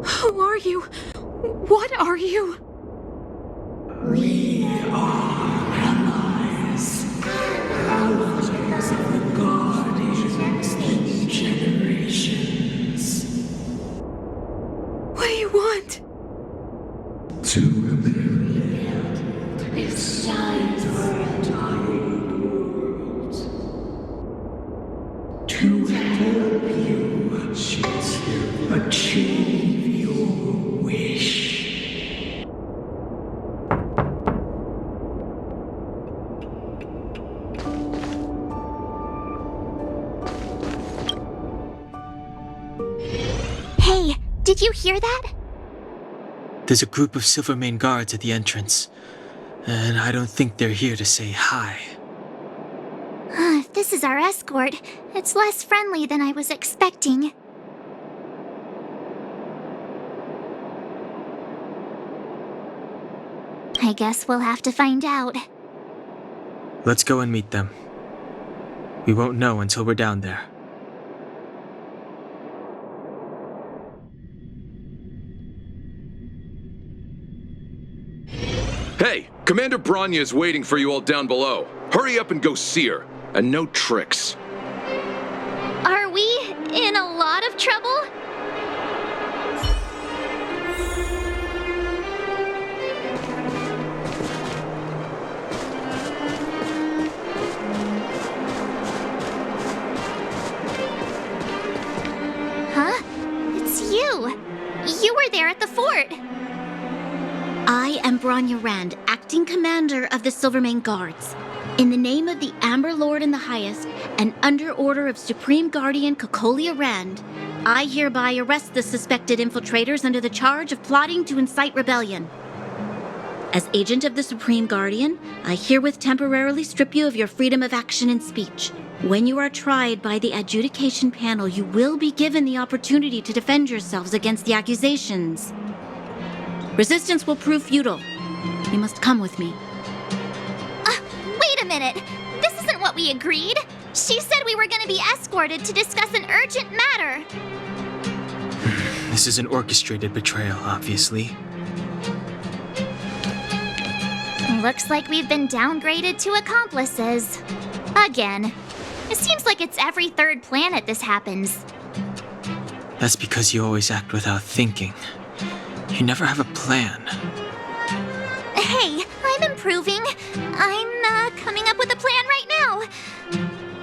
Who are you? What are you? We are allies. Allies of the guardians and generations. What do you want? To rebuild its time for a dying world. To help you achieve your wish. Hey, did you hear that? There's a group of Silvermane guards at the entrance, and I don't think they're here to say hi. If this is our escort, it's less friendly than I was expecting. I guess we'll have to find out. Let's go and meet them. We won't know until we're down there. Hey, Commander Bronya is waiting for you all down below. Hurry up and go see her. And no tricks. Are we in a lot of trouble? Huh? It's you. You were there at the fort. I am Bronya Rand, acting commander of the Silvermane Guards. In the name of the Amber Lord in the Highest, and under order of Supreme Guardian Cocolia Rand, I hereby arrest the suspected infiltrators under the charge of plotting to incite rebellion. As agent of the Supreme Guardian, I herewith temporarily strip you of your freedom of action and speech. When you are tried by the adjudication panel, you will be given the opportunity to defend yourselves against the accusations. Resistance will prove futile. You must come with me. Wait a minute! This isn't what we agreed! She said we were gonna be escorted to discuss an urgent matter! This is an orchestrated betrayal, obviously. Looks like we've been downgraded to accomplices. Again. It seems like it's every third planet this happens. That's because you always act without thinking. You never have a plan. Hey, I'm improving. I'm coming up with a plan right now.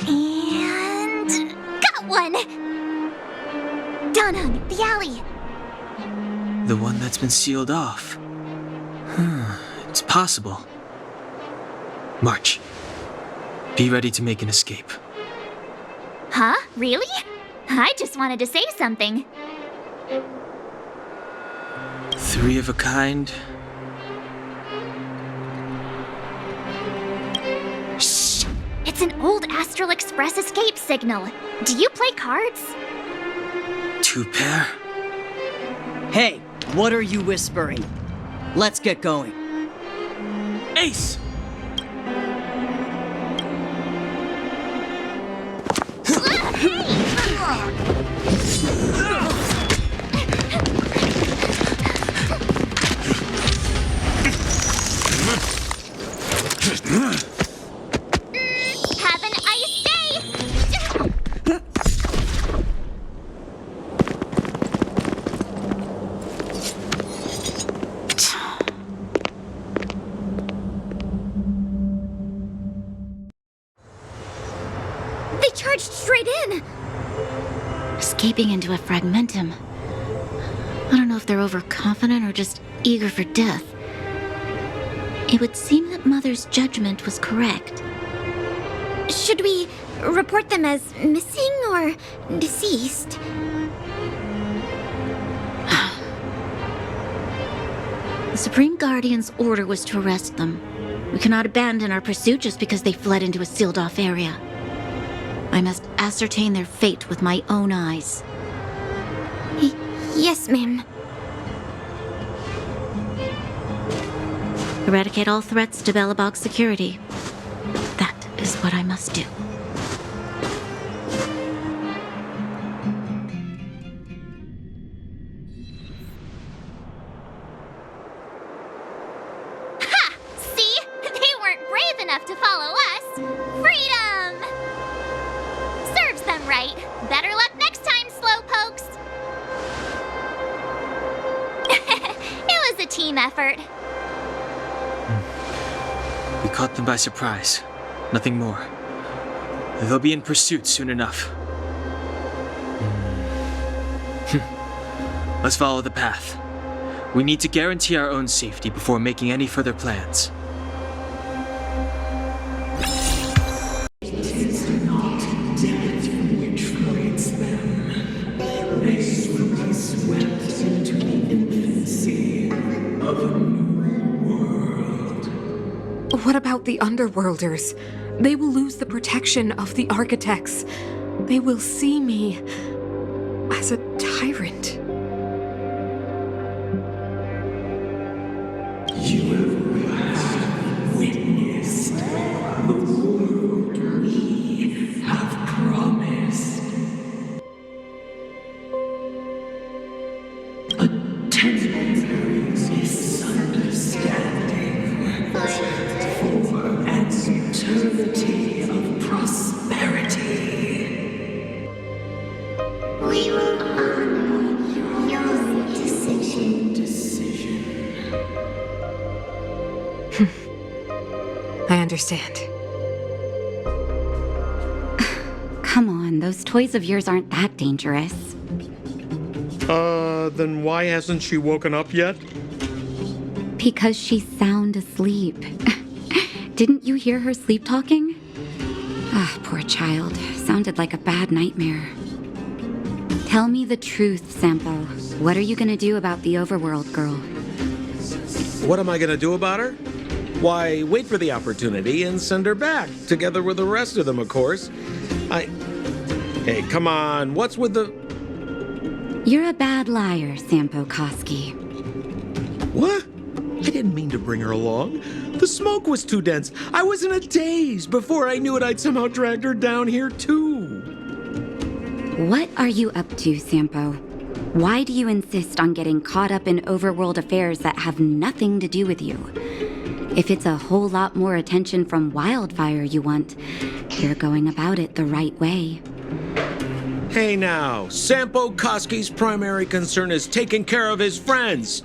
And got one! Donung, the alley. The one that's been sealed off. It's possible. March. Be ready to make an escape. Huh? Really? I just wanted to say something. 3 of a kind. Shh! It's an old Astral Express escape signal. Do you play cards? 2 pair. Hey, what are you whispering? Let's get going. Ace! Have an ice day! They charged straight in! Escaping into a fragmentum. I don't know if they're overconfident or just eager for death. It would seem that Mother's judgment was correct. Should we report them as missing or deceased? The Supreme Guardian's order was to arrest them. We cannot abandon our pursuit just because they fled into a sealed-off area. I must ascertain their fate with my own eyes. Yes, ma'am. Eradicate all threats to Belobog security. That is what I must do. Ha! See? They weren't brave enough to follow us. Freedom! Serves them right. Better luck next time, slowpokes. It was a team effort. We caught them by surprise. Nothing more. They'll be in pursuit soon enough. Let's follow the path. We need to guarantee our own safety before making any further plans. What about the Underworlders? They will lose the protection of the architects. They will see me as a tyrant. You have witnessed the world we have promised. A temporary misunderstanding for an eternity of prosperity. We will honor your decision. I understand. Come on, those toys of yours aren't that dangerous. Then why hasn't she woken up yet? Because she's sound asleep. Didn't you hear her sleep talking? Ah, poor child. Sounded like a bad nightmare. Tell me the truth, Sampo. What are you gonna do about the overworld girl? What am I gonna do about her? Why, wait for the opportunity and send her back, together with the rest of them, of course. Hey, come on, what's with the... You're a bad liar, Sampo Koski. What? I didn't mean to bring her along. The smoke was too dense. I was in a daze. Before I knew it, I'd somehow dragged her down here, too. What are you up to, Sampo? Why do you insist on getting caught up in overworld affairs that have nothing to do with you? If it's a whole lot more attention from Wildfire you want, you're going about it the right way. Hey now, Sampo Koski's primary concern is taking care of his friends.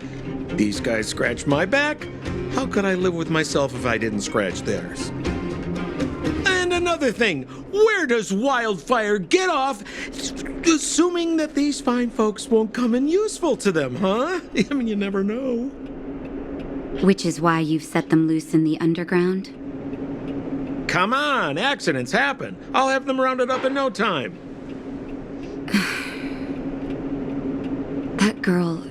These guys scratch my back. How could I live with myself if I didn't scratch theirs? And another thing, where does Wildfire get off assuming that these fine folks won't come in useful to them, huh? I mean, you never know. Which is why you've set them loose in the underground? Come on, accidents happen. I'll have them rounded up in no time. That girl...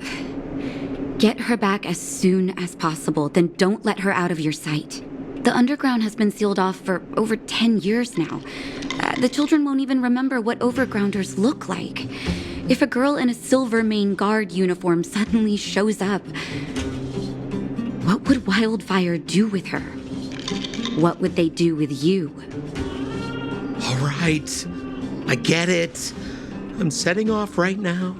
Get her back as soon as possible, then don't let her out of your sight. The underground has been sealed off for over 10 years now. The children won't even remember what overgrounders look like. If a girl in a Silvermane Guard uniform suddenly shows up, what would Wildfire do with her? What would they do with you? All right, I get it. I'm setting off right now.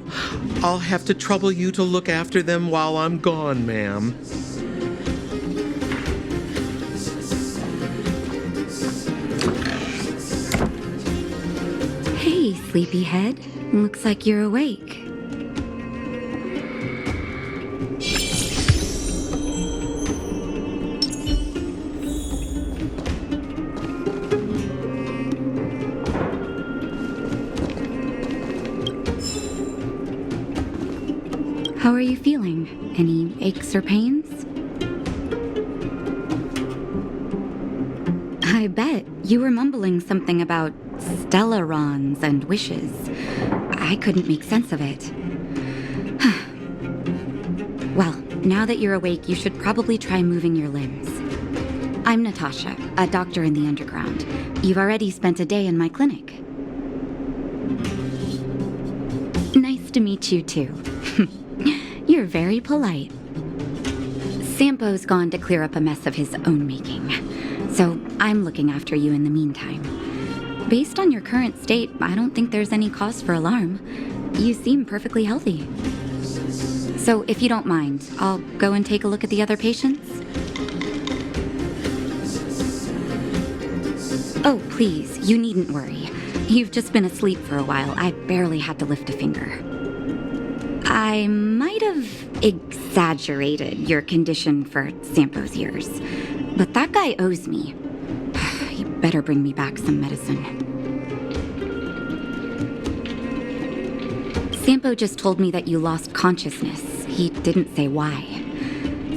I'll have to trouble you to look after them while I'm gone, ma'am. Hey, sleepyhead. Looks like you're awake. How are you feeling? Any aches or pains? I bet you were mumbling something about stellarons and wishes. I couldn't make sense of it. Well, now that you're awake, you should probably try moving your limbs. I'm Natasha, a doctor in the underground. You've already spent a day in my clinic. Nice to meet you, too. You're very polite. Sampo's gone to clear up a mess of his own making, so I'm looking after you in the meantime. Based on your current state, I don't think there's any cause for alarm. You seem perfectly healthy. So if you don't mind, I'll go and take a look at the other patients. Oh, please, you needn't worry. You've just been asleep for a while. I barely had to lift a finger. I might have exaggerated your condition for Sampo's years, but that guy owes me. You better bring me back some medicine. Sampo just told me that you lost consciousness. He didn't say why.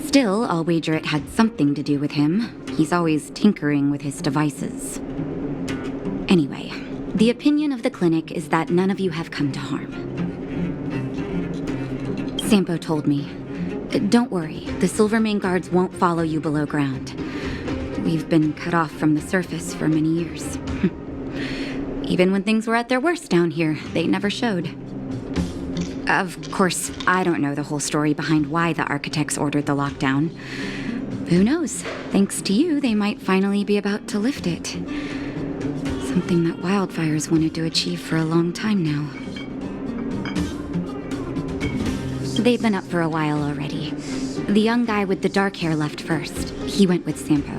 Still, I'll wager it had something to do with him. He's always tinkering with his devices. Anyway, the opinion of the clinic is that none of you have come to harm. Sampo told me. Don't worry, the Silvermane guards won't follow you below ground. We've been cut off from the surface for many years. Even when things were at their worst down here, they never showed. Of course, I don't know the whole story behind why the architects ordered the lockdown. Who knows? Thanks to you, they might finally be about to lift it. Something that wildfires wanted to achieve for a long time now. They've been up for a while already. The young guy with the dark hair left first. He went with Sampo.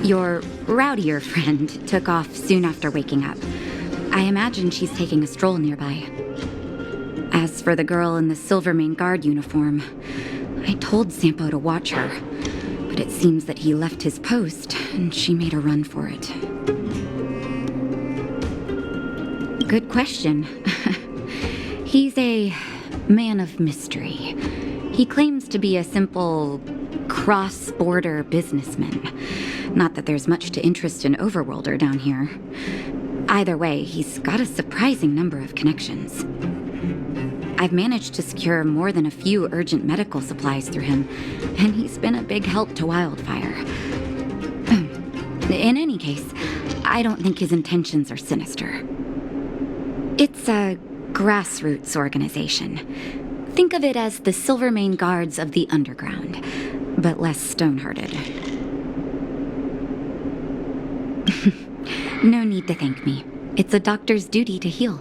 Your rowdier friend took off soon after waking up. I imagine she's taking a stroll nearby. As for the girl in the Silvermane guard uniform, I told Sampo to watch her, but it seems that he left his post and she made a run for it. Good question. He's a man of mystery. He claims to be a simple cross-border businessman. Not that there's much to interest an overworlder down here. Either way, he's got a surprising number of connections. I've managed to secure more than a few urgent medical supplies through him, and he's been a big help to Wildfire. In any case, I don't think his intentions are sinister. It's a grassroots organization. Think of it as the Silvermane Guards of the Underground, but less stone-hearted. No need to thank me. It's a doctor's duty to heal.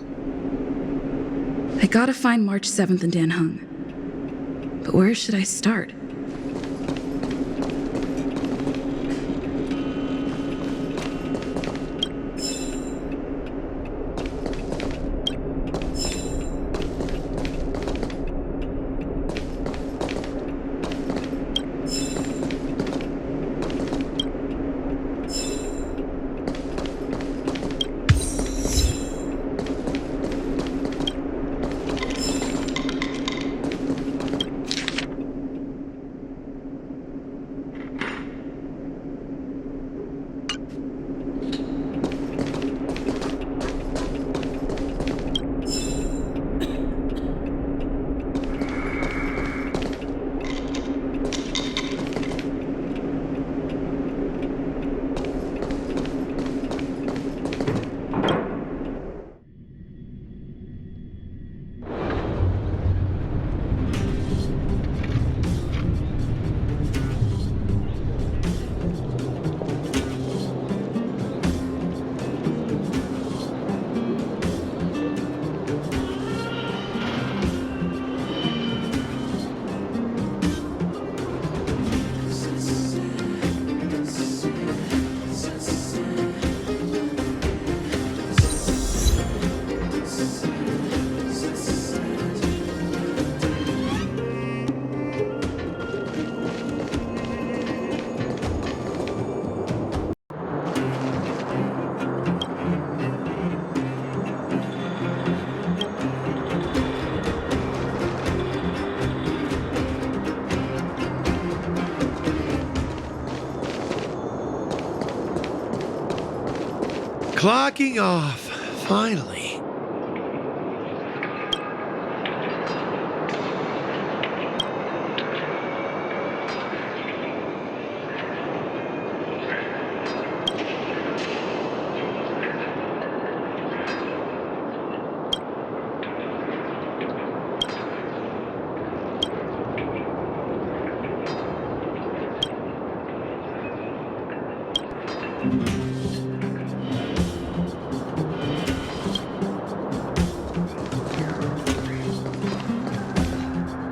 I gotta find March 7th in Dan Hung. But where should I start? Clocking off, finally.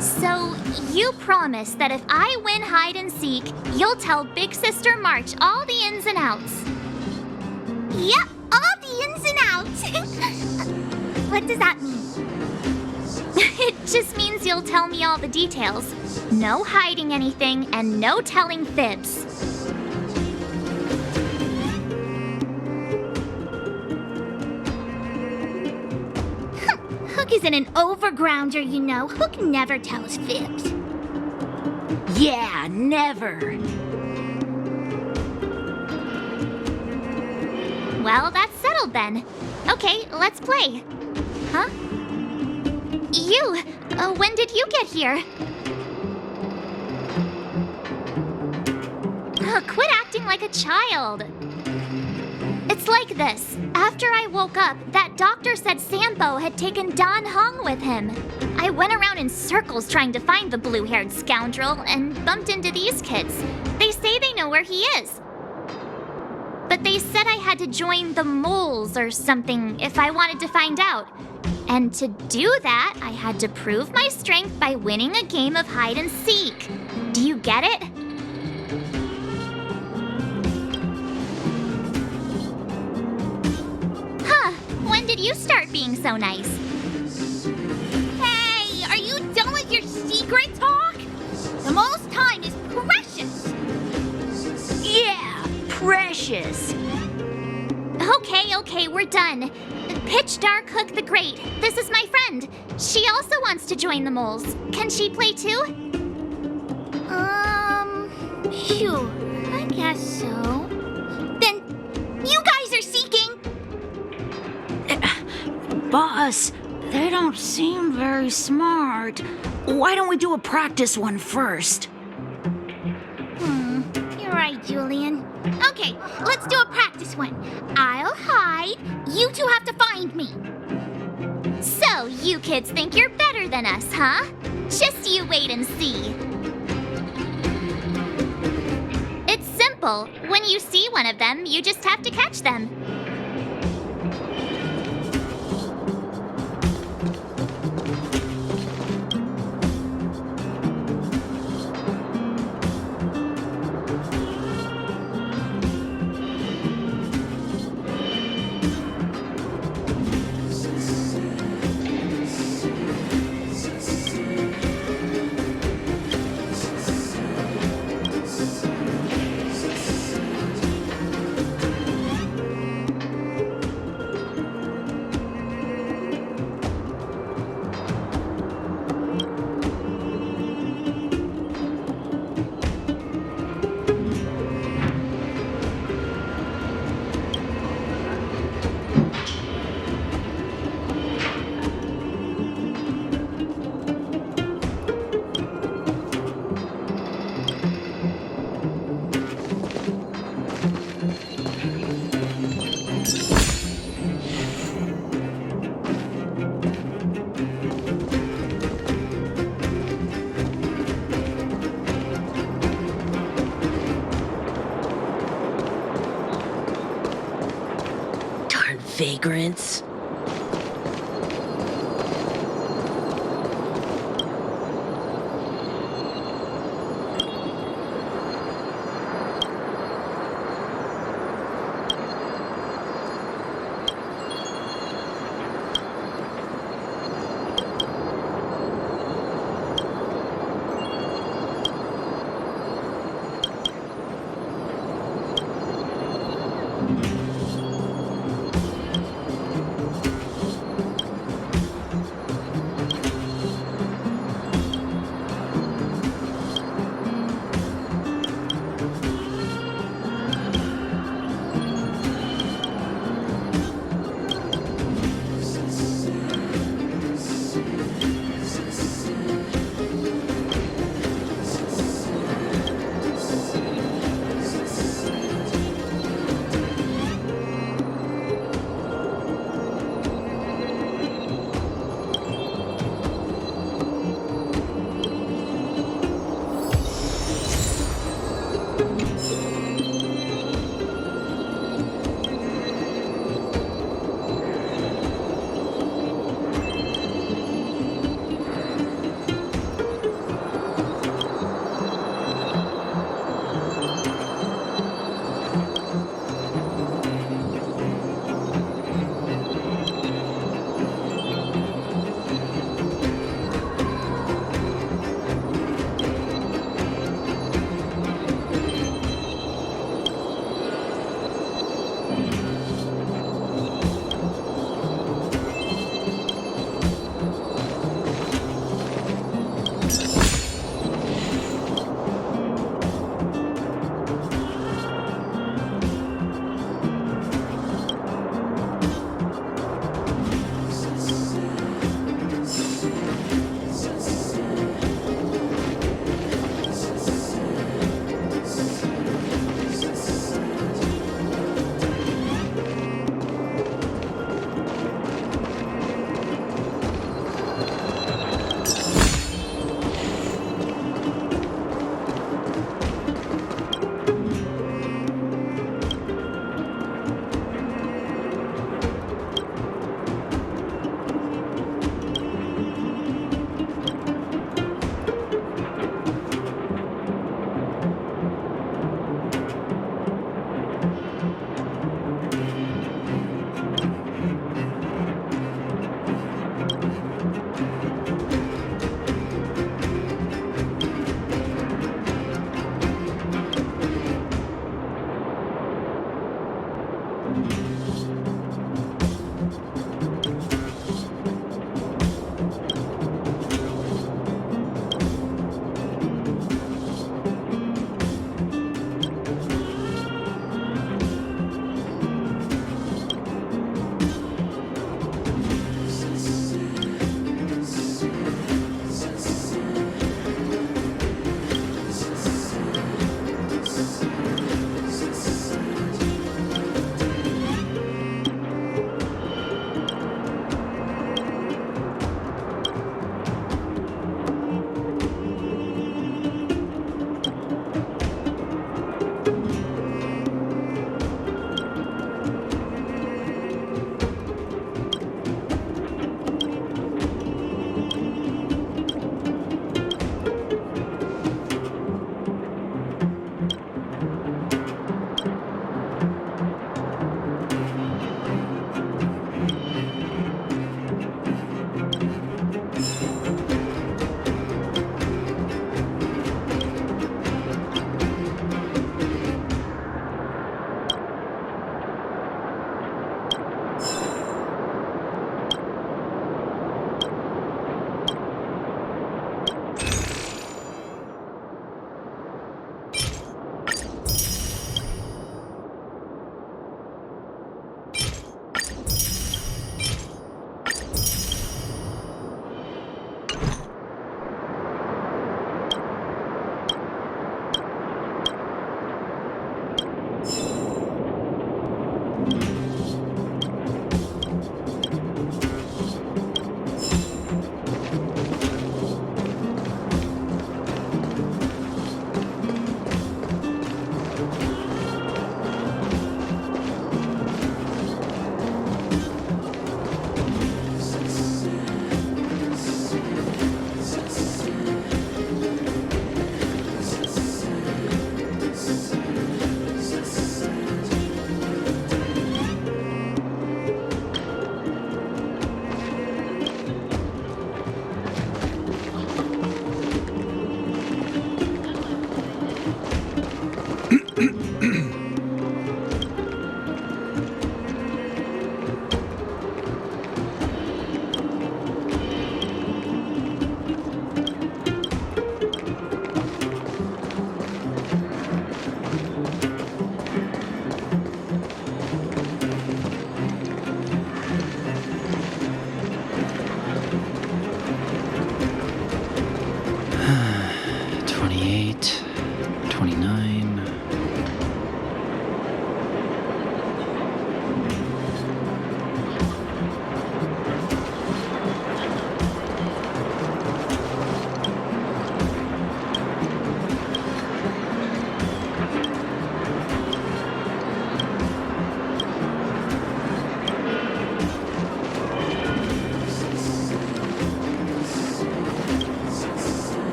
So, you promise that if I win hide and seek, you'll tell Big Sister March all the ins and outs. Yep, all the ins and outs. What does that mean? It just means you'll tell me all the details. No hiding anything and no telling fibs. Hook isn't an overgrounder, you know. Hook never tells fibs. Yeah, never. Well, that's settled then. Okay, let's play. Huh? You, when did you get here? Quit acting like a child. It's like this. After I woke up, that doctor said Sampo had taken Dan Heng with him. I went around in circles trying to find the blue-haired scoundrel and bumped into these kids. They say they know where he is. But they said I had to join the moles or something if I wanted to find out. And to do that, I had to prove my strength by winning a game of hide and seek. Do you get it? Huh, when did you start being so nice? Hey, are you done with your secret talk? The most time is precious. Yeah, precious. Okay, we're done. Pitch Dark Hook the Great. This is my friend. She also wants to join the moles. Can she play too? Sure, I guess so. Then, you guys are seeking. Boss, they don't seem very smart. Why don't we do a practice one first? You're right, Julian. Okay, let's do a practice one. I'll hide. You two have to find me. So, you kids think you're better than us, huh? Just you wait and see. It's simple. When you see one of them, you just have to catch them. Vagrants.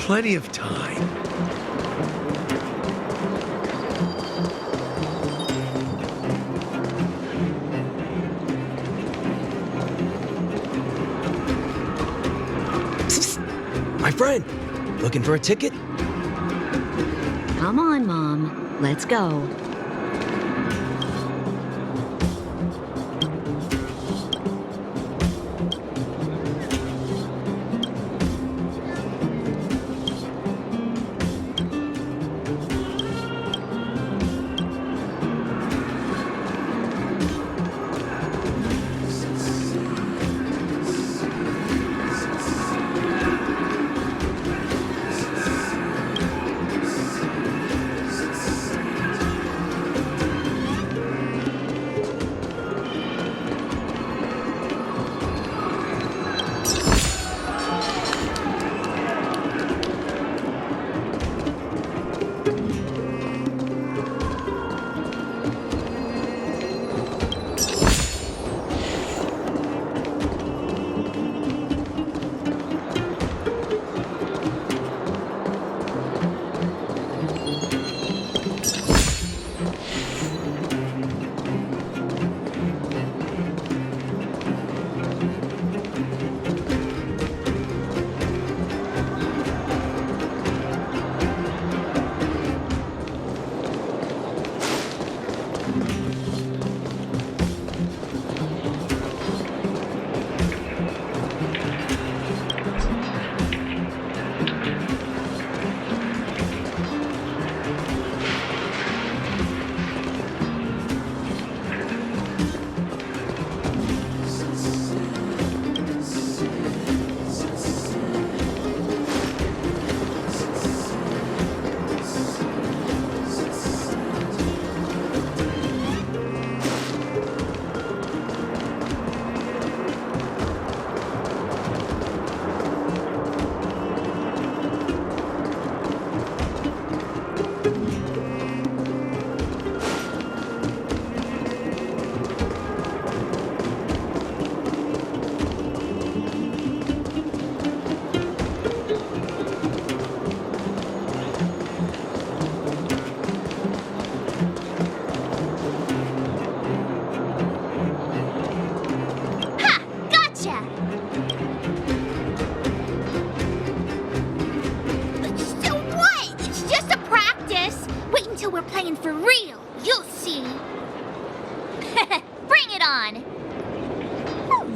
plenty of time. My friend, looking for a ticket? Come on, Mom. Let's go.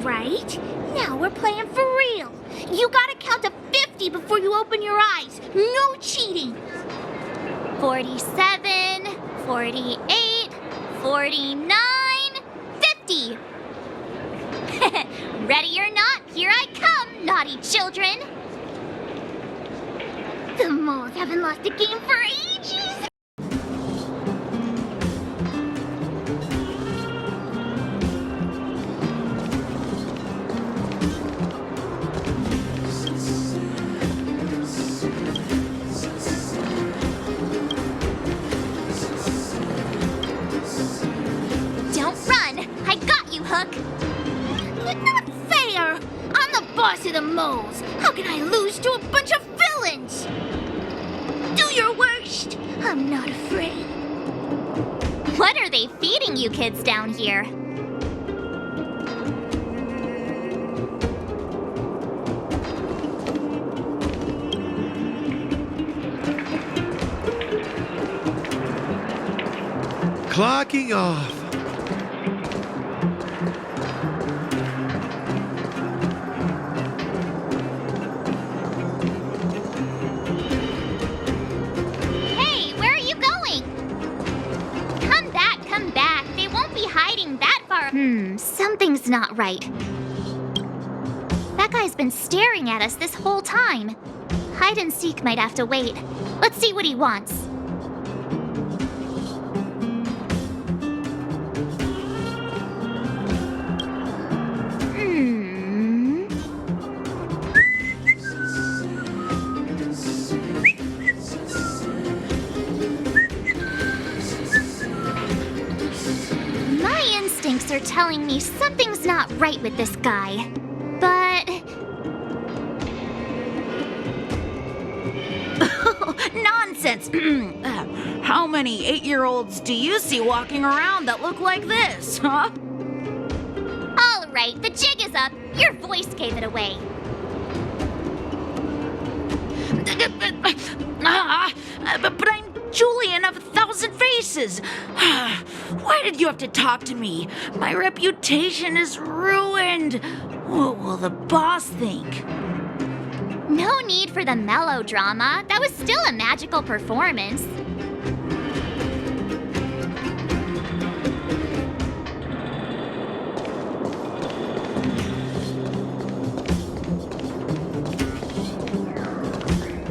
right. Now we're playing for real. You gotta count to 50 before you open your eyes. No cheating. 47, 48, 49, 50. Ready or not, here I come, naughty children. The moles haven't lost a game for ages. Don't run! I got you, Hook! Not fair! I'm the boss of the moles! How can I lose to a bunch of villains? Do your worst! I'm not afraid. What are they feeding you kids down here? Clocking off. Hey, where are you going? Come back, come back. They won't be hiding that far. Something's not right. That guy's been staring at us this whole time. Hide and seek might have to wait. Let's see what he wants. My instincts are telling me something's not right with this guy. But nonsense. How many 8-year-olds do you see walking around that look like this, huh? All right, the jig is up. Your voice gave it away. But I'm Julian of 1,000 Faces. Why did you have to talk to me? My reputation is ruined. What will the boss think? No need for the melodrama. That was still a magical performance.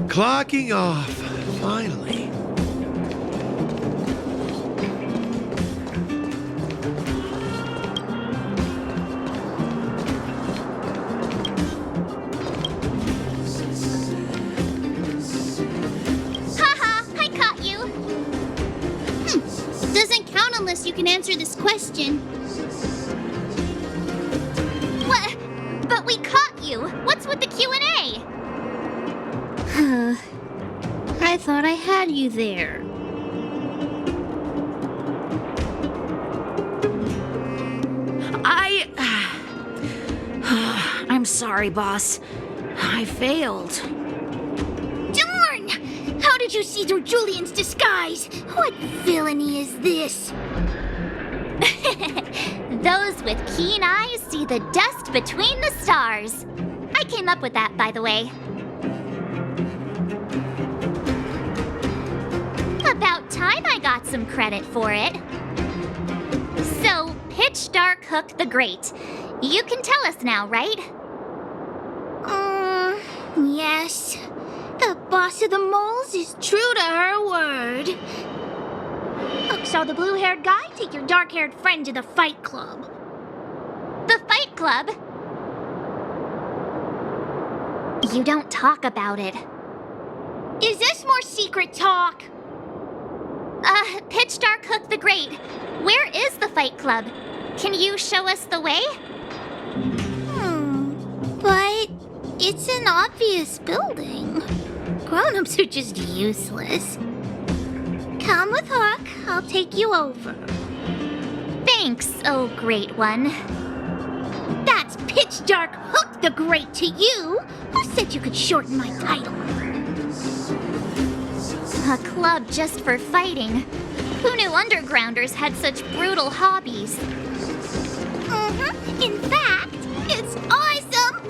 Clocking off, finally. Haha, I caught you. Doesn't count unless you can answer this question. What? But we caught you. What's with the Q&A? I thought I had you there. I'm sorry, boss. I failed. Darn! How did you see through Julian's disguise? What villainy is this? Those with keen eyes see the dust between the stars. I came up with that, by the way. About time I got some credit for it. So, Pitch Dark Hook the Great. You can tell us now, right? Yes. The boss of the moles is true to her word. Hook saw the blue-haired guy take your dark-haired friend to the fight club. The Fight Club? You don't talk about it. Is this more secret talk? Pitch Dark Hook the Great. Where is the Fight Club? Can you show us the way? But it's an obvious building. Grown-ups are just useless. Come with Hook. I'll take you over. Thanks, oh great one. That's Pitch Dark Hook the Great to you. Who said you could shorten my title? A club just for fighting. Who knew undergrounders had such brutal hobbies? In fact, it's awesome!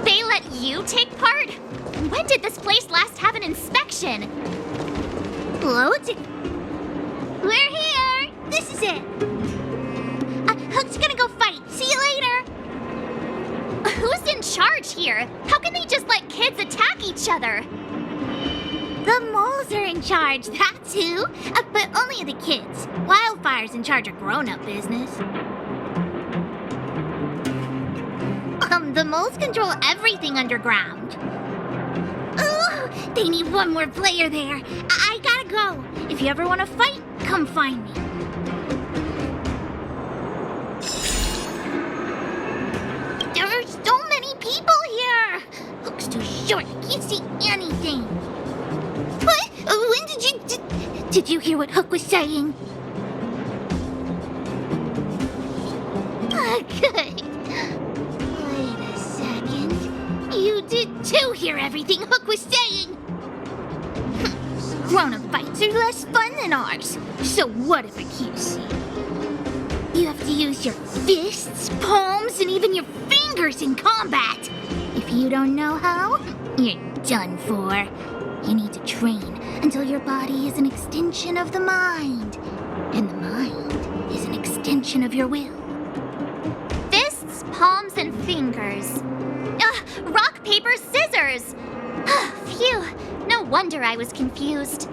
They let you take part? When did this place last have an inspection? We're here! This is it! Hook's gonna go fight. See you later! Who's in charge here? How can they just let kids attack each other? The moles are in charge, that's who. But only the kids. Wildfire's in charge of grown-up business. The moles control everything underground. Ooh, they need one more player there. I gotta go. If you ever want to fight, come find me. There's so many people here. Hook's too short. I can't see anything. What? When did you... Did you hear what Hook was saying? Good. Wait a second. You did too hear everything Hook was saying. Grown-up fights are less fun than ours. So what if I keep seeing? You have to use your fists, palms, and even your fingers in combat. If you don't know how, you're done for. You need to train until your body is an extension of the mind. And the mind is an extension of your will. Fists, palms, and fingers. Rock, paper, scissors! Phew, no wonder I was confused.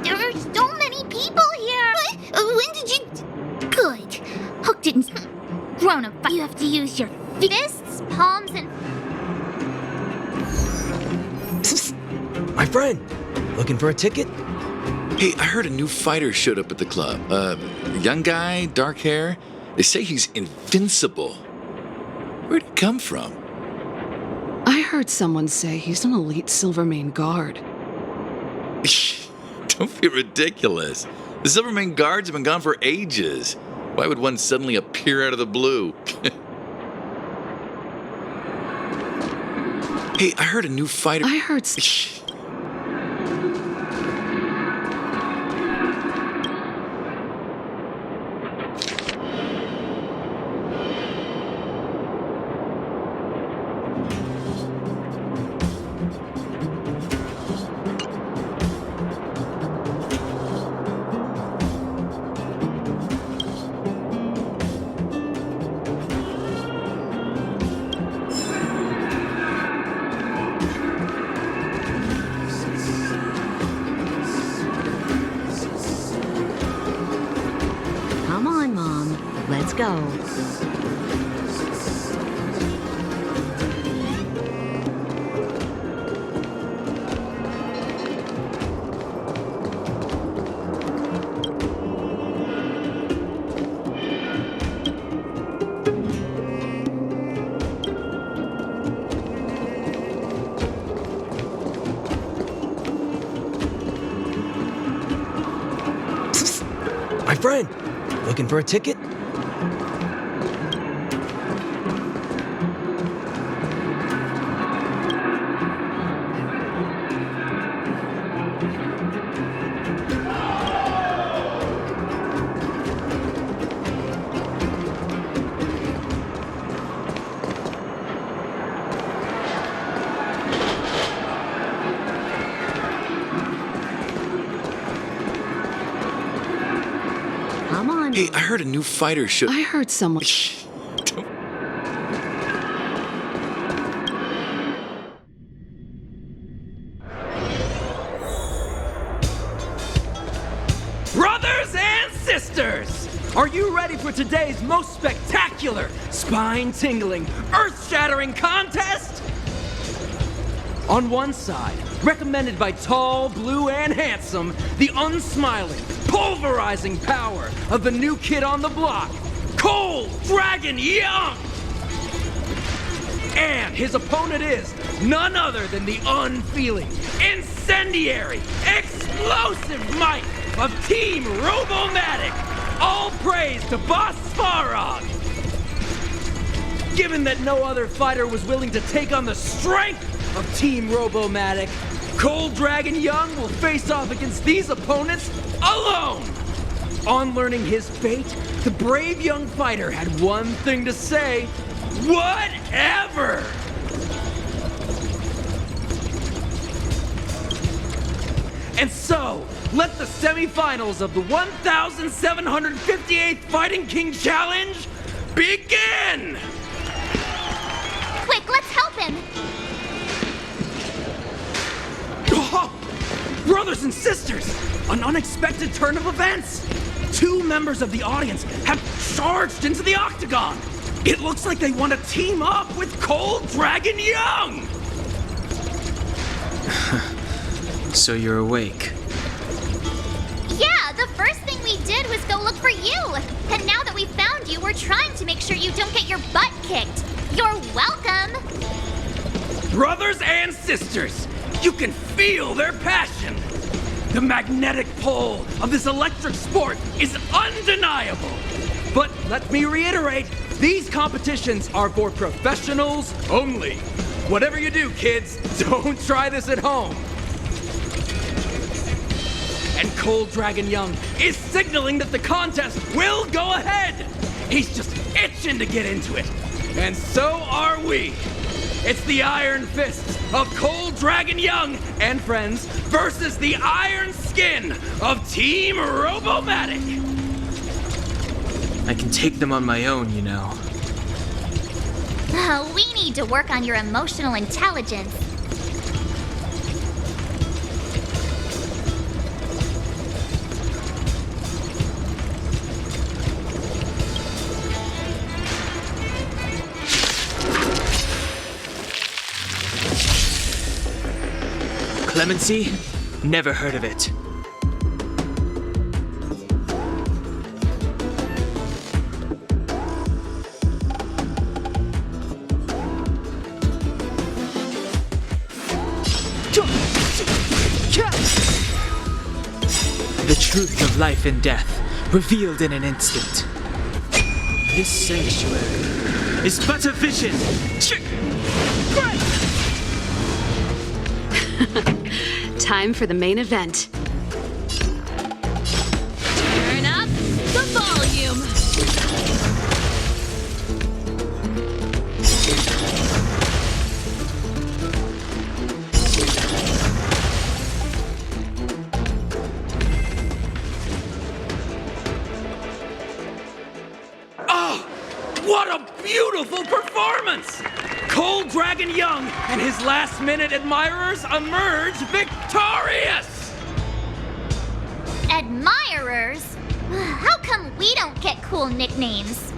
There are so many people here! When did you... Good. Hook didn't... Grown-up, you have to use your fists, palms, and... My friend, looking for a ticket? Hey, I heard a new fighter showed up at the club. Young guy, dark hair. They say he's invincible. Where'd he come from? heard someone say he's an elite Silvermane guard. Don't be ridiculous. The Silvermane guards have been gone for ages. Why would one suddenly appear out of the blue? Hey, I heard a new fighter. I heard. Come on, Mom. Let's go. My friend, looking for a ticket? Come on. Hey, I heard a new fighter should. I heard someone. Brothers and sisters, are you ready for today's most spectacular, spine-tingling, earth-shattering contest? On one side, recommended by tall, blue, and handsome, the unsmiling, pulverizing power of the new kid on the block, Cold Dragon Young! And his opponent is none other than the unfeeling, incendiary, explosive might of Team Robomatic! All praise to Boss Farog! Given that no other fighter was willing to take on the strength of Team Robomatic, Cold Dragon Young will face off against these opponents alone! On learning his fate, the brave young fighter had one thing to say: whatever! And so, let the semifinals of the 1,758th Fighting King Challenge begin! Quick, let's help him! Oh, brothers and sisters, an unexpected turn of events! Two members of the audience have charged into the octagon! It looks like they want to team up with Cold Dragon Young! So you're awake. Yeah, the first thing we did was go look for you. And now that we found you, we're trying to make sure you don't get your butt kicked. You're welcome. Brothers and sisters, you can feel their passion. The magnetic pull of this electric sport is undeniable. But let me reiterate, these competitions are for professionals only. Whatever you do, kids, don't try this at home. And Cold Dragon Young is signaling that the contest will go ahead. He's just itching to get into it. And so are we. It's the Iron Fists of Cold Dragon Young and friends versus the Iron Skin of Team Robomatic. I can take them on my own, you know. We need to work on your emotional intelligence. Clemency? Never heard of it. truth of life and death, revealed in an instant. This sanctuary is but a vision. Time for the main event. Turn up the volume. Oh, what a beautiful performance! Cold Dragon Young and his last-minute admirers emerge victorious! Admirers? How come we don't get cool nicknames?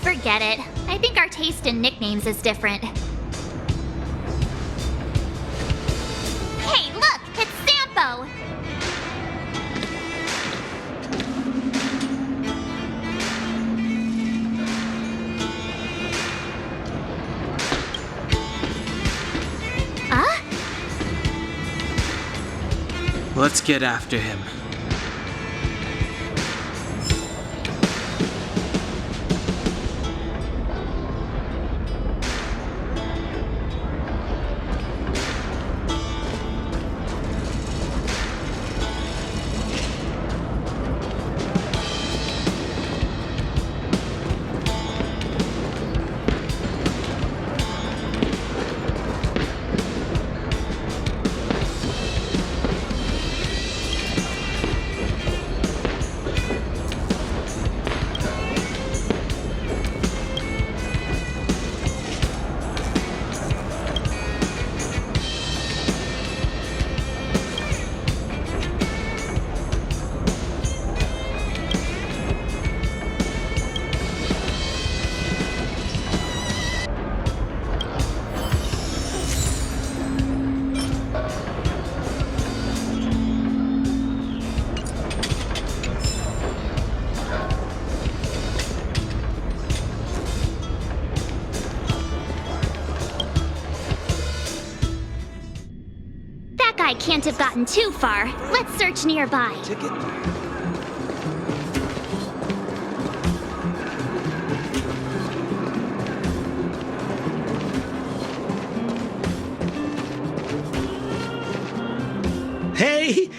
Forget it. I think our taste in nicknames is different. Hey, look! It's Sampo! Let's get after him. I can't have gotten too far. Let's search nearby. Hey,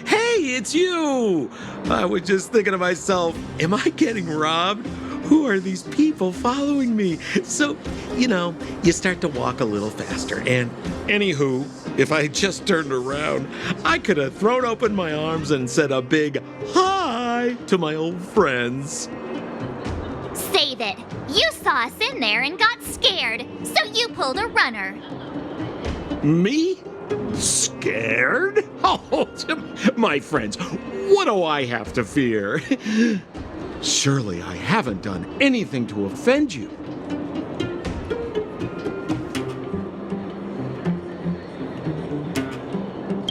it's you! I was just thinking to myself, am I getting robbed? Who are these people following me? So, you start to walk a little faster. And anywho, if I just turned around, I could have thrown open my arms and said a big hi to my old friends. Save it. You saw us in there and got scared, so you pulled a runner. Me? Scared? Oh, my friends, what do I have to fear? Surely I haven't done anything to offend you.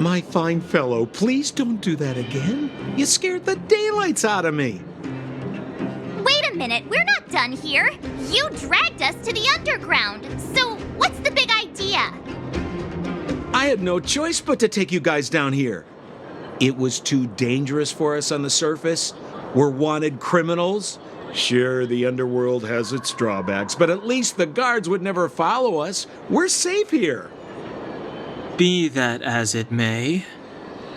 My fine fellow, please don't do that again. You scared the daylights out of me. Wait a minute, we're not done here. You dragged us to the underground. So what's the big idea? I had no choice but to take you guys down here. It was too dangerous for us on the surface. We're wanted criminals. Sure, the underworld has its drawbacks, but at least the guards would never follow us. We're safe here. Be that as it may,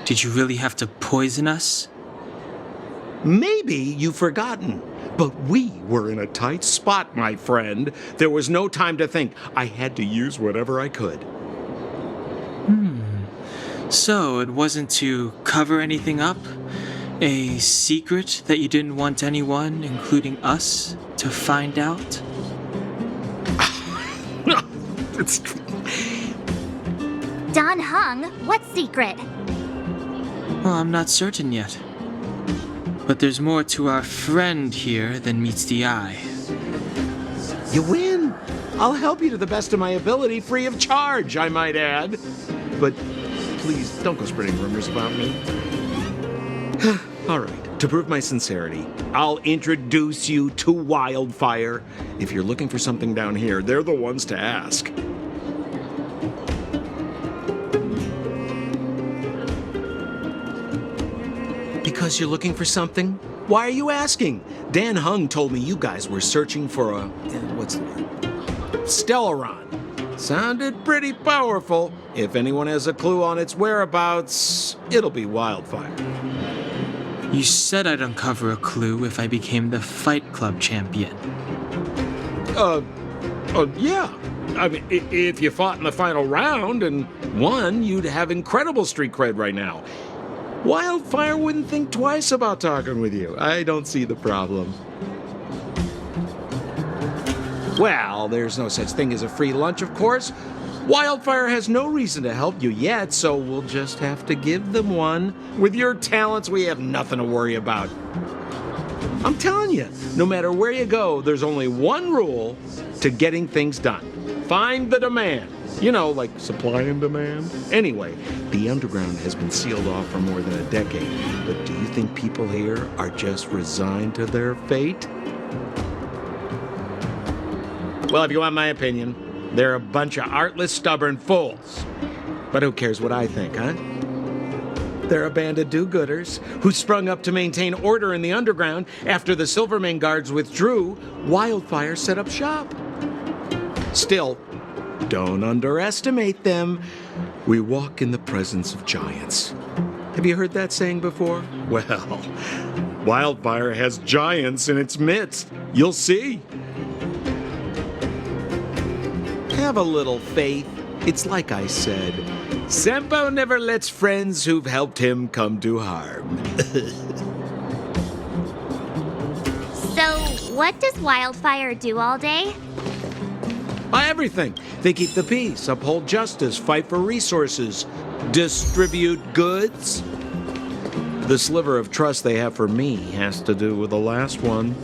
did you really have to poison us? Maybe you've forgotten, but we were in a tight spot, my friend. There was no time to think. I had to use whatever I could. So it wasn't to cover anything up? A secret that you didn't want anyone, including us, to find out? Don Hung, what secret? Well, I'm not certain yet. But there's more to our friend here than meets the eye. You win. I'll help you to the best of my ability, free of charge, I might add. But please, don't go spreading rumors about me. All right, to prove my sincerity, I'll introduce you to Wildfire. If you're looking for something down here, they're the ones to ask. Because you're looking for something? Why are you asking? Dan Hung told me you guys were searching for a... what's the word? Stellaron. Sounded pretty powerful. If anyone has a clue on its whereabouts, it'll be Wildfire. You said I'd uncover a clue if I became the Fight Club champion. Yeah. I mean, if you fought in the final round and won, you'd have incredible street cred right now. Wildfire wouldn't think twice about talking with you. I don't see the problem. Well, there's no such thing as a free lunch, of course. Wildfire has no reason to help you yet, so we'll just have to give them one. With your talents, we have nothing to worry about. I'm telling you, no matter where you go, there's only one rule to getting things done. Find the demand. You know, like supply and demand. Anyway, the underground has been sealed off for more than a decade. But do you think people here are just resigned to their fate? Well, if you want my opinion, they're a bunch of artless, stubborn fools. But who cares what I think, huh? They're a band of do-gooders who sprung up to maintain order in the underground after the Silvermane guards withdrew. Wildfire set up shop. Still, don't underestimate them. We walk in the presence of giants. Have you heard that saying before? Well, Wildfire has giants in its midst. You'll see. Have a little faith. It's like I said. Sampo never lets friends who've helped him come to harm. So, what does Wildfire do all day? Everything. They keep the peace, uphold justice, fight for resources, distribute goods. The sliver of trust they have for me has to do with the last one.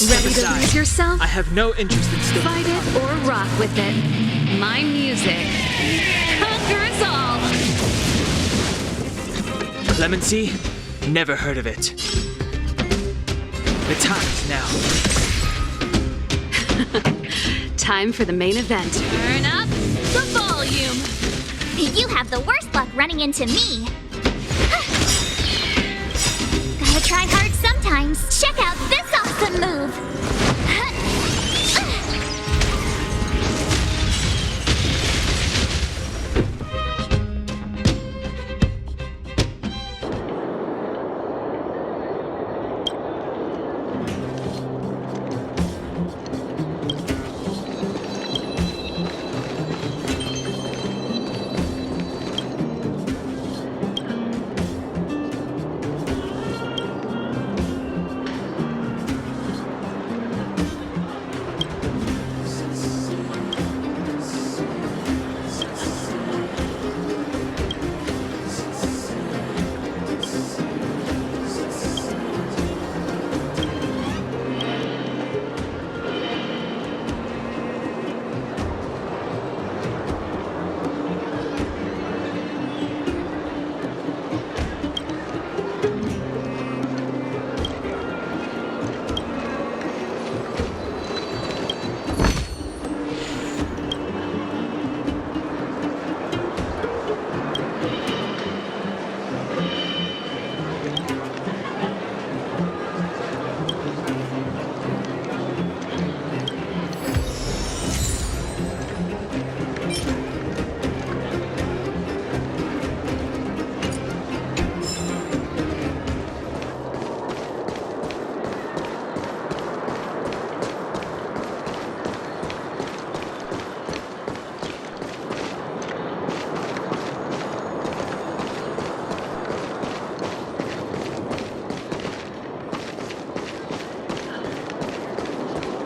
Ready to lose yourself? I have no interest in staying. Fight it or rock with it. My music conquers all. Clemency? Never heard of it. The time is now. Time for the main event. Turn up the volume. You have the worst luck running into me. Gotta try hard sometimes. Check out this awesome move.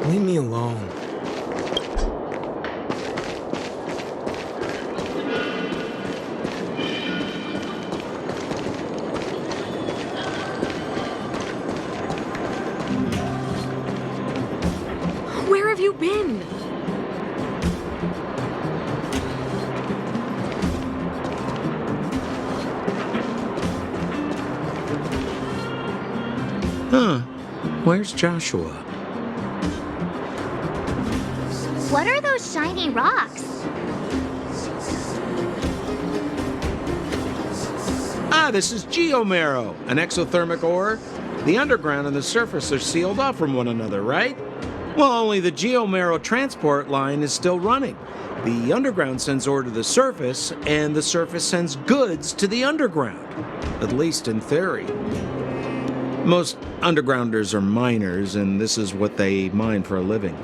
Leave me alone. Where have you been? Huh. Where's Joshua? What are those shiny rocks? Ah, this is geomarrow, an exothermic ore. The underground and the surface are sealed off from one another, right? Well, only the geomarrow transport line is still running. The underground sends ore to the surface, and the surface sends goods to the underground. At least in theory. Most undergrounders are miners, and this is what they mine for a living.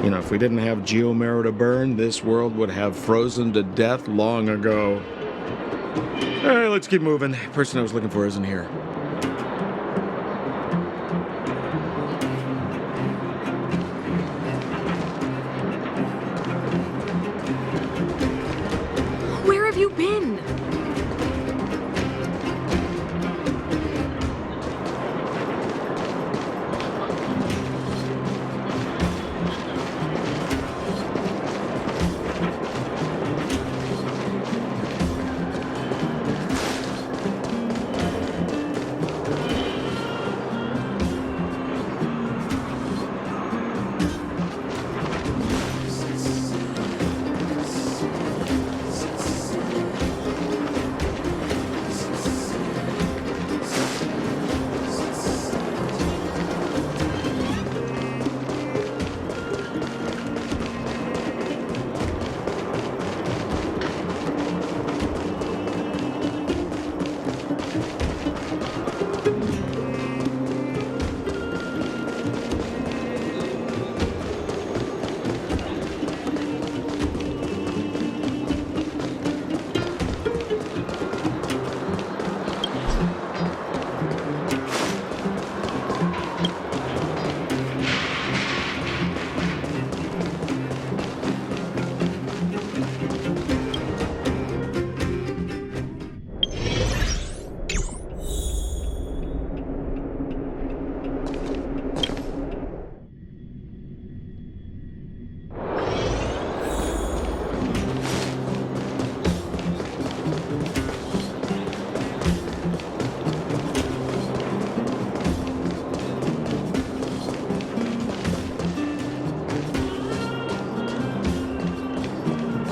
You know, if we didn't have geomarrow to burn, this world would have frozen to death long ago. All right, let's keep moving. The person I was looking for isn't here. Where have you been?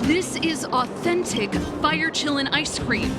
This is authentic fire chillin' ice cream.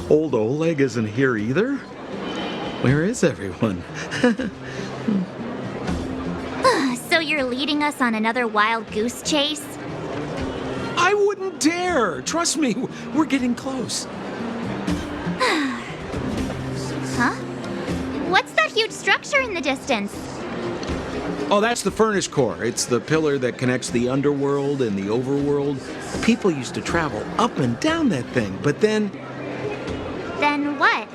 Old Oleg isn't here either? Where is everyone? So you're leading us on another wild goose chase? I wouldn't dare! Trust me, we're getting close. Huh? What's that huge structure in the distance? Oh, that's the furnace core. It's the pillar that connects the underworld and the overworld. People used to travel up and down that thing, but then... Then what?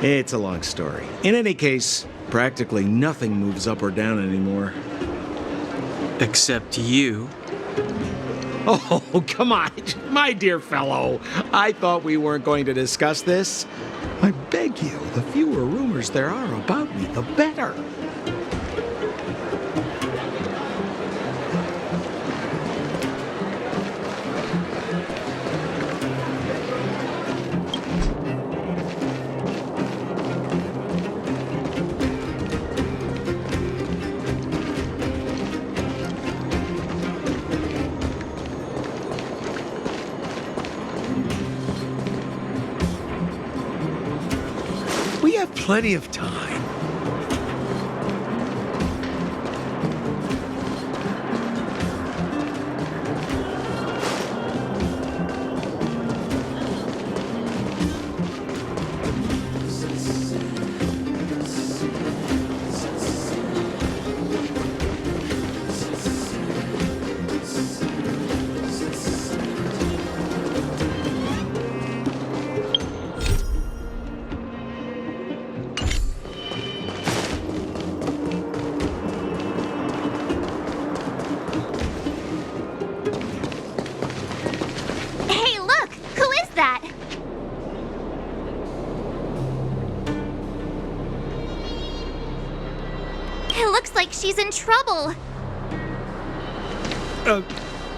It's a long story. In any case, practically nothing moves up or down anymore. Except you. Oh, come on, my dear fellow. I thought we weren't going to discuss this. I beg you, the fewer rumors there are about me, the better. We have plenty of time. Hey, look! Who is that? It looks like she's in trouble.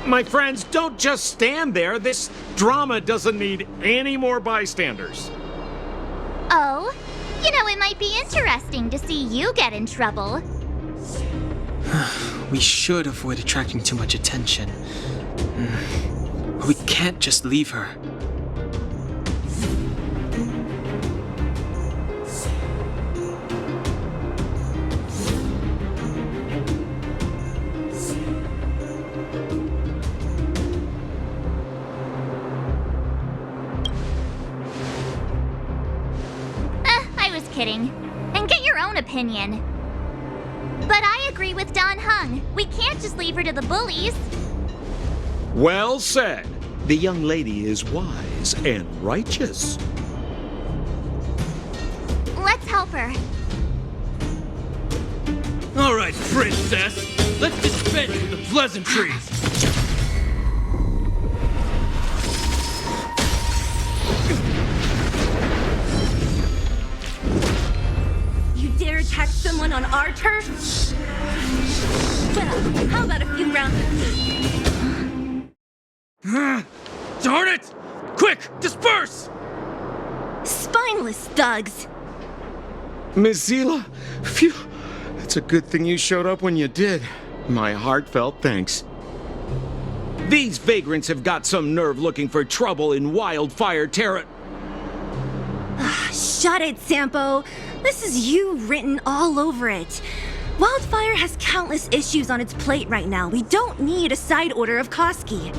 My friends, don't just stand there. This drama doesn't need any more bystanders. Oh? You know, it might be interesting to see you get in trouble. We should avoid attracting too much attention. We can't just leave her. I was kidding. And get your own opinion. But I agree with Don Hung. We can't just leave her to the bullies. Well said. The young lady is wise and righteous. Let's help her. All right, princess. Let's dispense with the pleasantries. You dare attack someone on our turf? Well, how about a few rounds of... Darn it! Quick, disperse! Spineless thugs! Miss Zila, phew. It's a good thing you showed up when you did. My heartfelt thanks. These vagrants have got some nerve looking for trouble in Wildfire Terra. Shut it, Sampo. This is you written all over it. Wildfire has countless issues on its plate right now. We don't need a side order of Koski.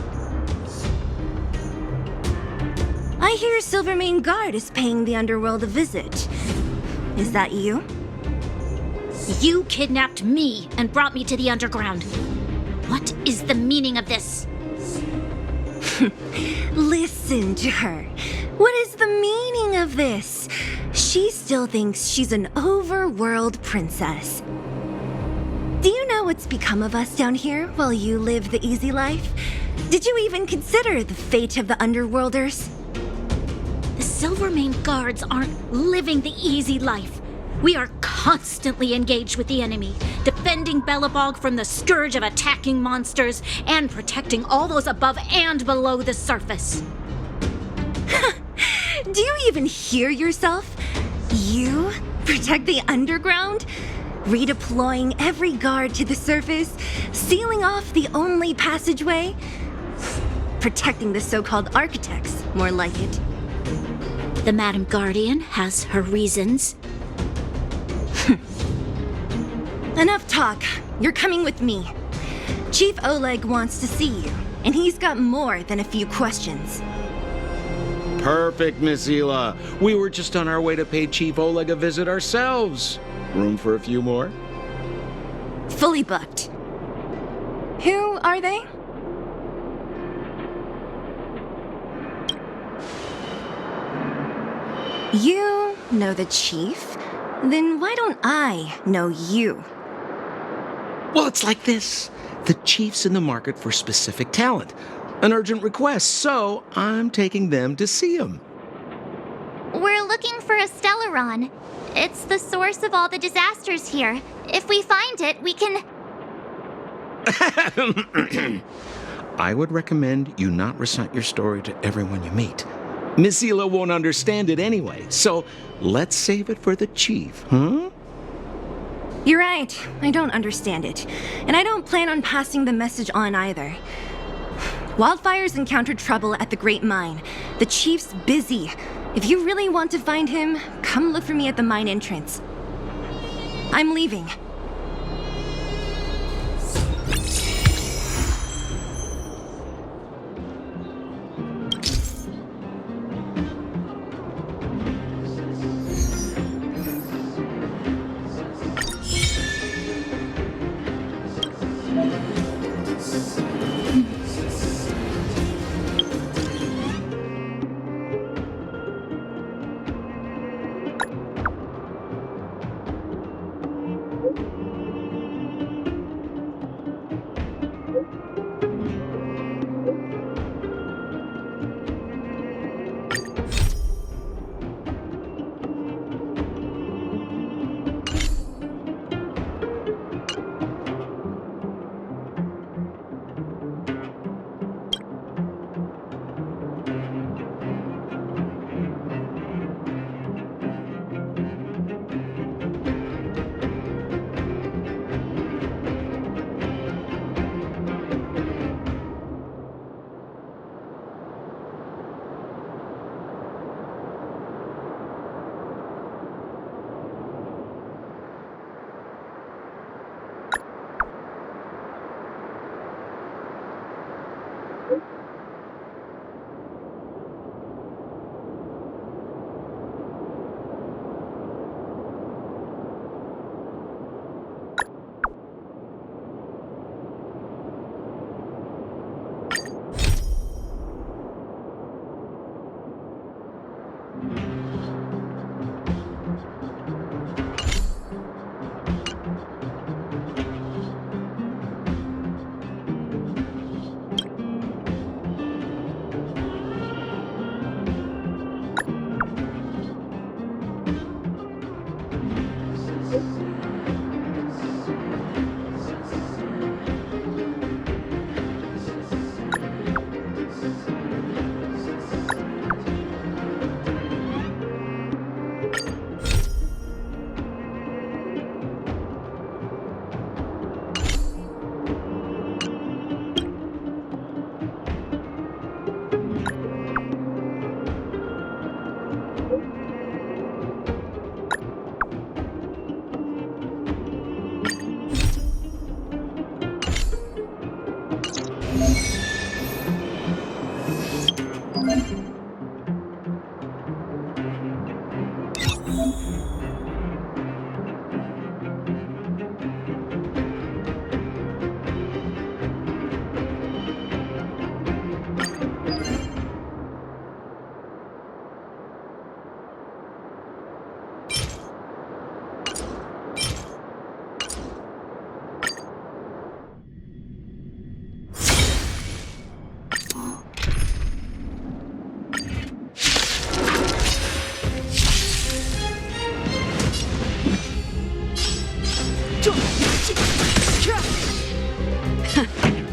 I hear Silvermane Guard is paying the underworld a visit. Is that you? You kidnapped me and brought me to the underground. What is the meaning of this? Listen to her. What is the meaning of this? She still thinks she's an overworld princess. Do you know what's become of us down here while you live the easy life? Did you even consider the fate of the underworlders? The Silvermane Guards aren't living the easy life. We are constantly engaged with the enemy, defending Belobog from the scourge of attacking monsters and protecting all those above and below the surface. Do you even hear yourself? You protect the underground? Redeploying every guard to the surface, sealing off the only passageway? Protecting the so-called architects, more like it. The Madam Guardian has her reasons. Enough talk. You're coming with me. Chief Oleg wants to see you, and he's got more than a few questions. Perfect, Miss Zila. We were just on our way to pay Chief Oleg a visit ourselves. Room for a few more? fully booked. Who are they? You know the chief? Then why don't I know you? Well, it's like this. The chief's in the market for specific talent. An urgent request, so I'm taking them to see him. We're looking for a Stellaron. It's the source of all the disasters here. If we find it, we can... I would recommend you not recite your story to everyone you meet. Miss Hila won't understand it anyway, so let's save it for the chief, huh? You're right. I don't understand it. And I don't plan on passing the message on either. Wildfire's encountered trouble at the Great Mine. The chief's busy. If you really want to find him, come look for me at the mine entrance. I'm leaving.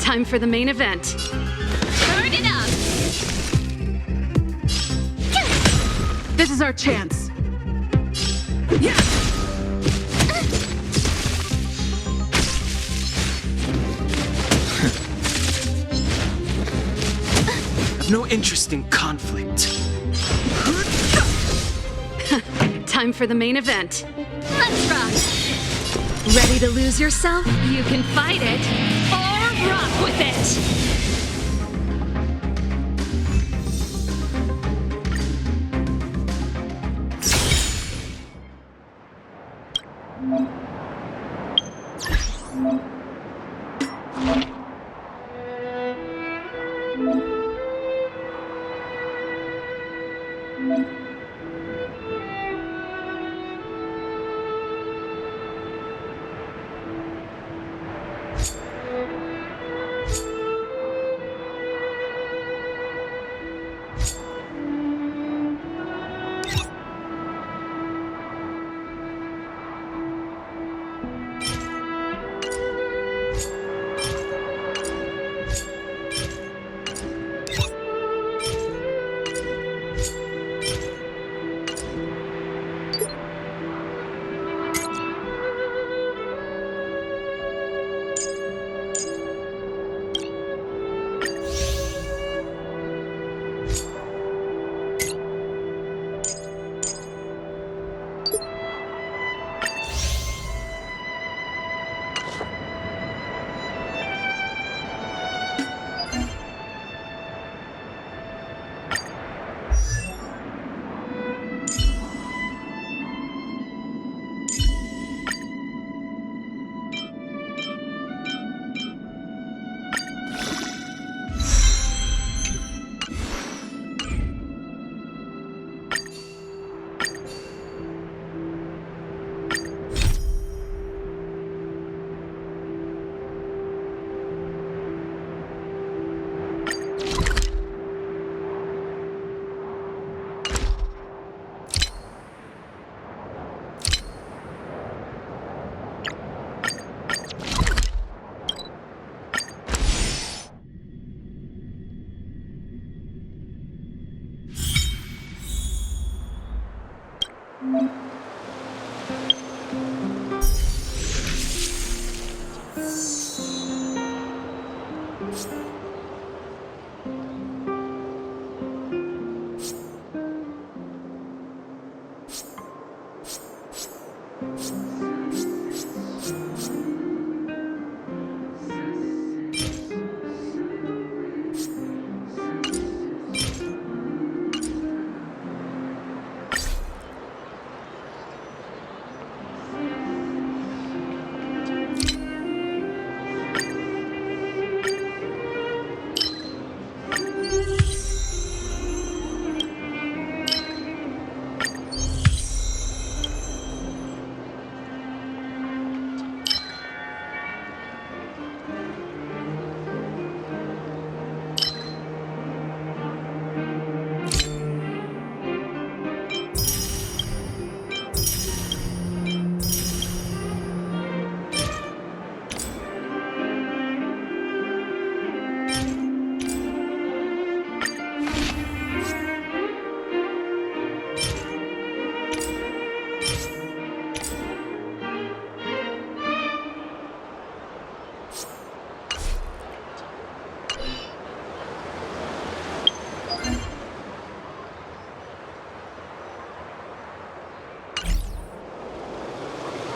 Time for the main event. Turn it up! This is our chance. Yeah. I've no interest in conflict. Time for the main event. Let's rock! Ready to lose yourself? You can fight it, or rock with it!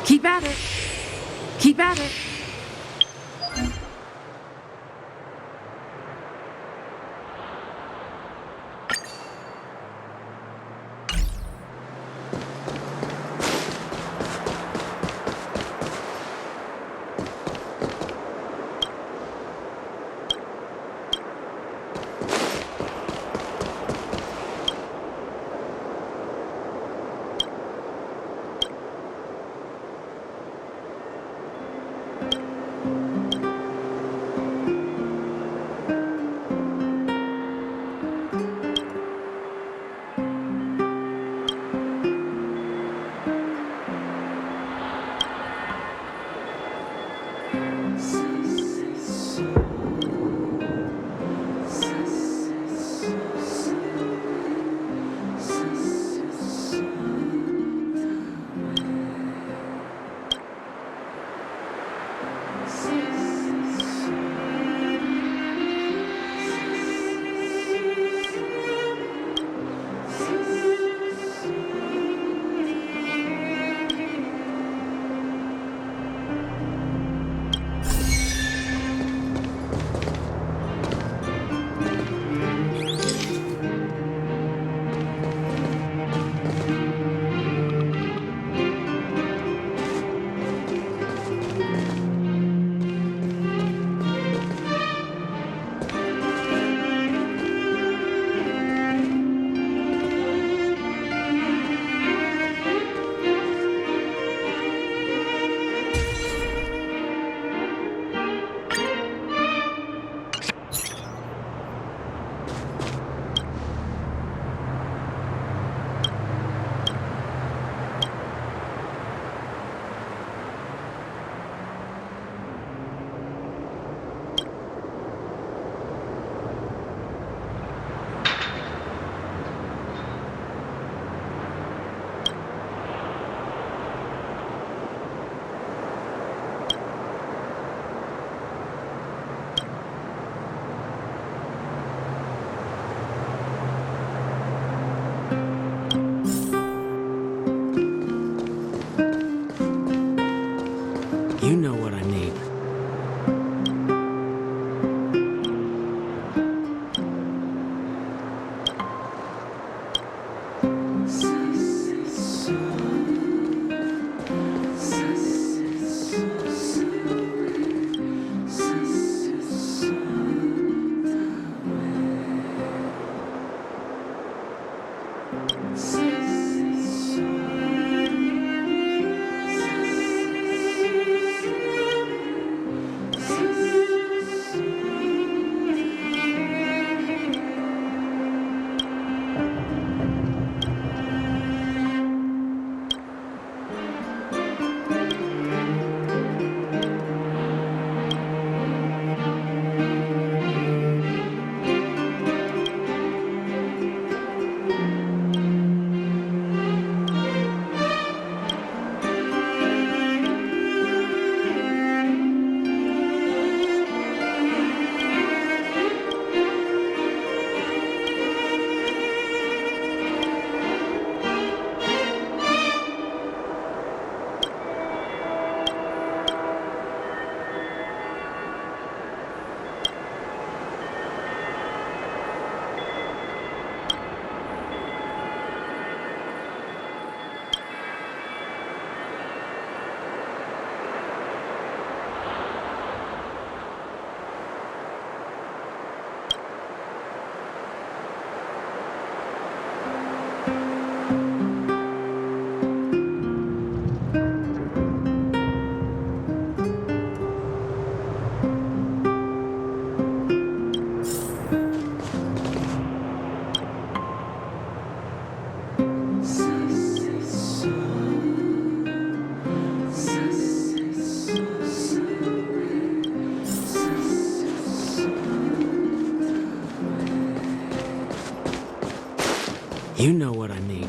Keep at it. Keep at it. You know what I mean.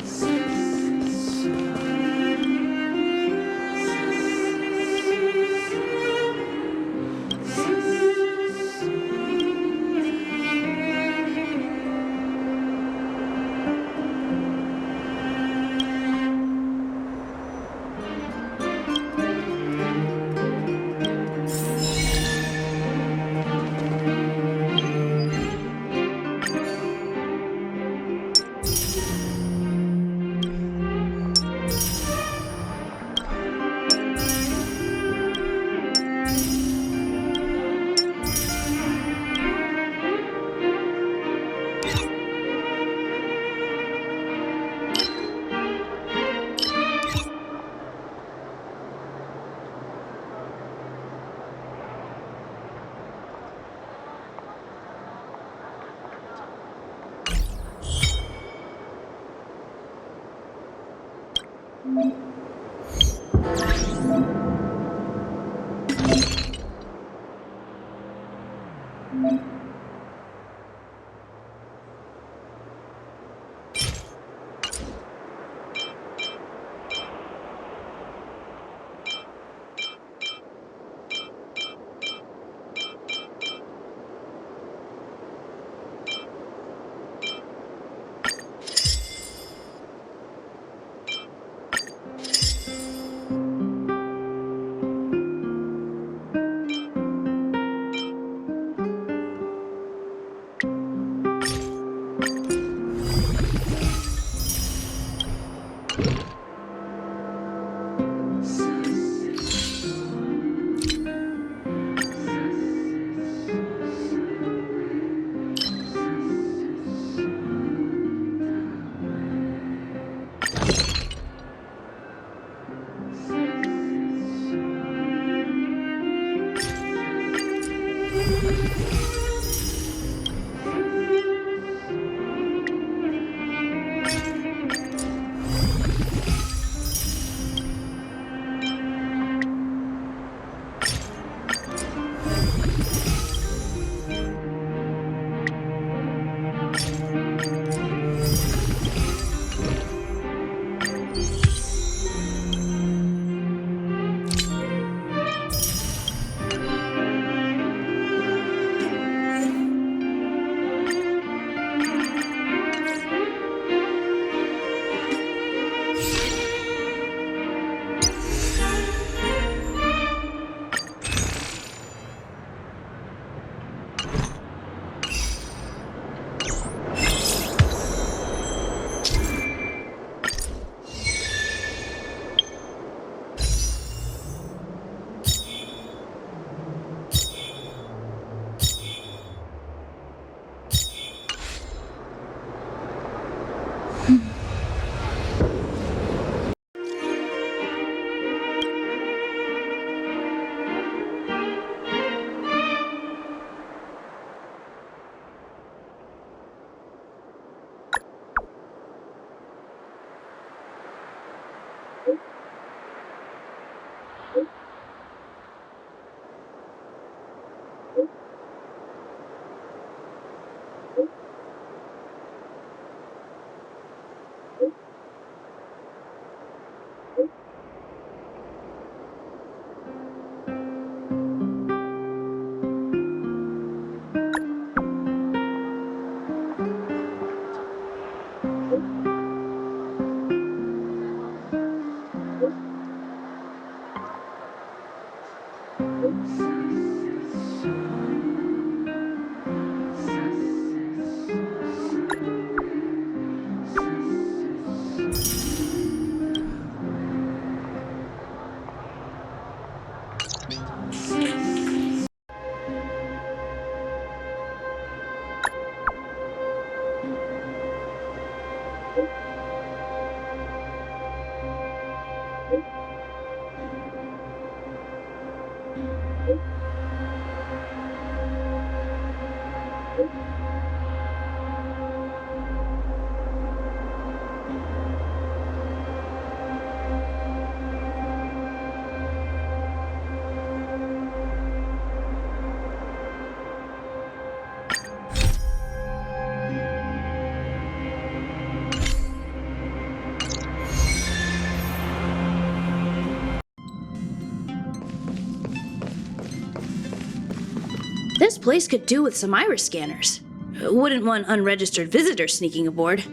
This place could do with some iris scanners. Wouldn't want unregistered visitors sneaking aboard.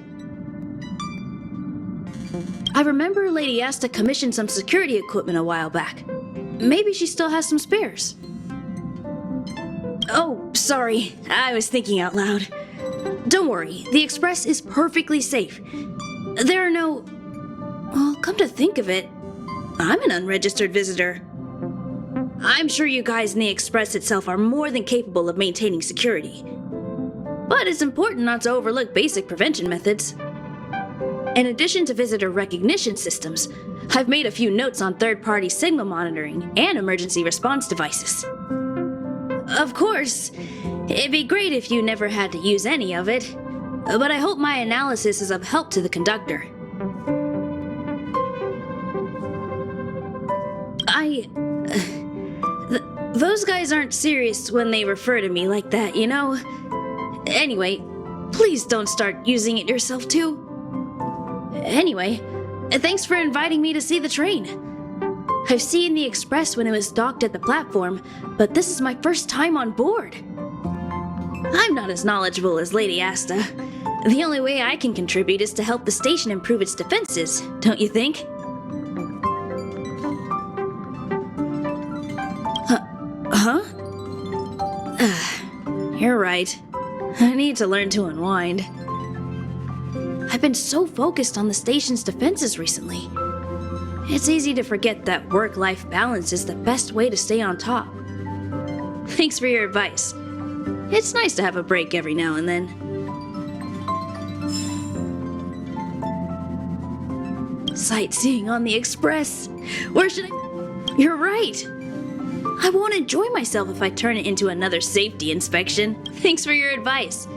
I remember Lady Asta commissioned some security equipment a while back. Maybe she still has some spares. Oh, sorry. I was thinking out loud. Don't worry, the Express is perfectly safe. There are no... Well, come to think of it, I'm an unregistered visitor. I'm sure you guys in the Express itself are more than capable of maintaining security. But it's important not to overlook basic prevention methods. In addition to visitor recognition systems, I've made a few notes on third-party signal monitoring and emergency response devices. Of course, it'd be great if you never had to use any of it, but I hope my analysis is of help to the conductor. Those guys aren't serious when they refer to me like that, you know? Anyway, please don't start using it yourself too. Anyway, thanks for inviting me to see the train. I've seen the Express when it was docked at the platform, but this is my first time on board. I'm not as knowledgeable as Lady Asta. The only way I can contribute is to help the station improve its defenses, don't you think? Huh? You're right. I need to learn to unwind. I've been so focused on the station's defenses recently. It's easy to forget that work-life balance is the best way to stay on top. Thanks for your advice. It's nice to have a break every now and then. Sightseeing on the Express. Where should I... You're right. I won't enjoy myself if I turn it into another safety inspection. Thanks for your advice.